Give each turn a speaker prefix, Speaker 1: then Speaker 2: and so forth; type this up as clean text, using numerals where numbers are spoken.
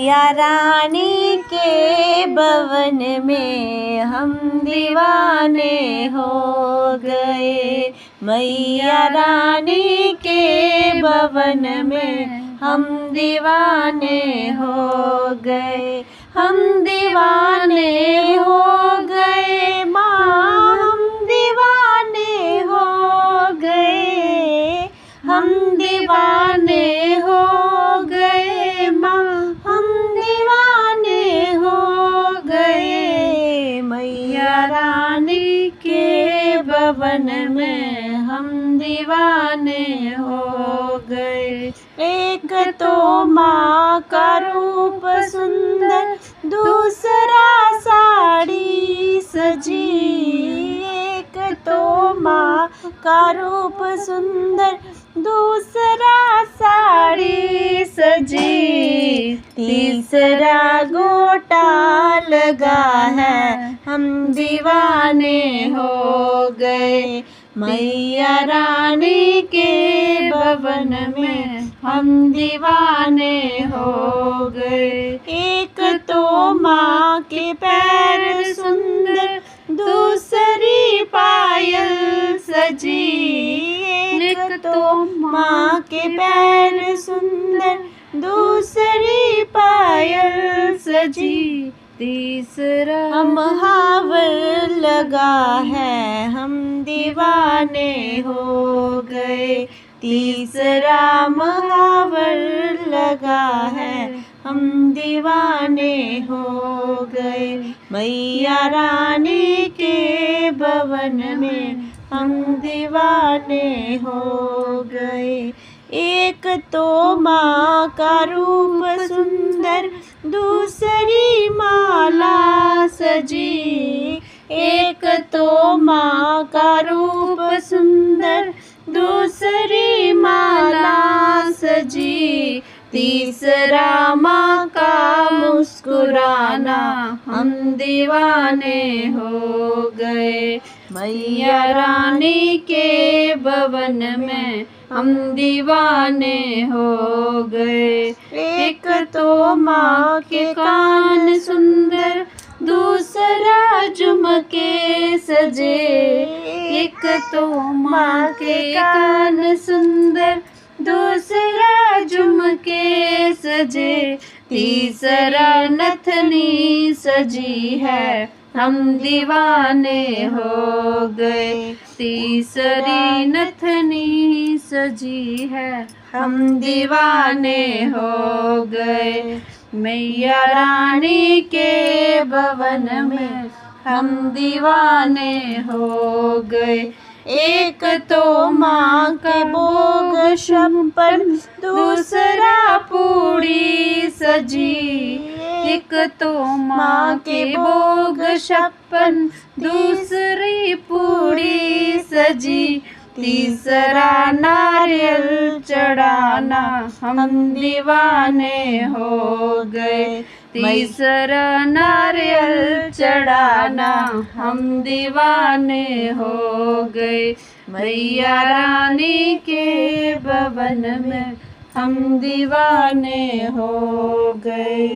Speaker 1: मैया रानी के भवन में हम दीवाने हो गए। मैया रानी के भवन में हम दीवाने हो गए। हम दीवाने हो गए माँ, हम दीवाने हो गए। हम दीवाने हो गए माँ, हम दीवाने हो गए। मैया रानी के भवन में हम दीवाने हो गए। एक तो माँ का रूप सुंदर, दूसरा साड़ी सजी। एक तो माँ का रूप सुंदर, दूसरा साड़ी सजी। तीसरा गोटा लगा है, हम दीवाने हो गए। मैया रानी के भवन में हम दीवाने हो गए। एक तो माँ के पैर सुंदर, दूसरी पायल सजी। एक तो माँ के पैर सुंदर, दूसरी पायल सजी। तीसरा महावर लगा है, हम दीवाने हो गए। तीसरा महावर लगा है, हम दीवाने हो गए। मैया रानी के भवन में हम दीवाने हो गए। एक तो माँ का रूप सुंदर, दूसरी माला सजी। एक तो माँ का रूप सुंदर, दूसरी माला सजी। तीसरा माँ का मुस्कुराना, हम दीवाने हो गए। मैया रानी के भवन में हम दीवाने हो गए। एक तो माँ के कान सुंदर, दूसरा झुमके सजे। एक तो माँ के कान सुंदर, दूसरा झुमके सजे। तीसरा नथनी सजी है, हम दीवाने हो गए। तीसरी नथनी सजी है, हम दीवाने हो गए। मैया रानी के भवन में हम दीवाने हो गए। एक तो माँ के भोग छप्पन, दूसरा पूड़ी सजी। एक तो माँ के भोग छप्पन, दूसरी पूड़ी सजी। तीसरा नारियल चढ़ाना, हम दीवाने हो गए। तीसरा नारियल चढ़ाना, हम दीवाने हो गए। मैया रानी के भवन में हम दीवाने हो गए।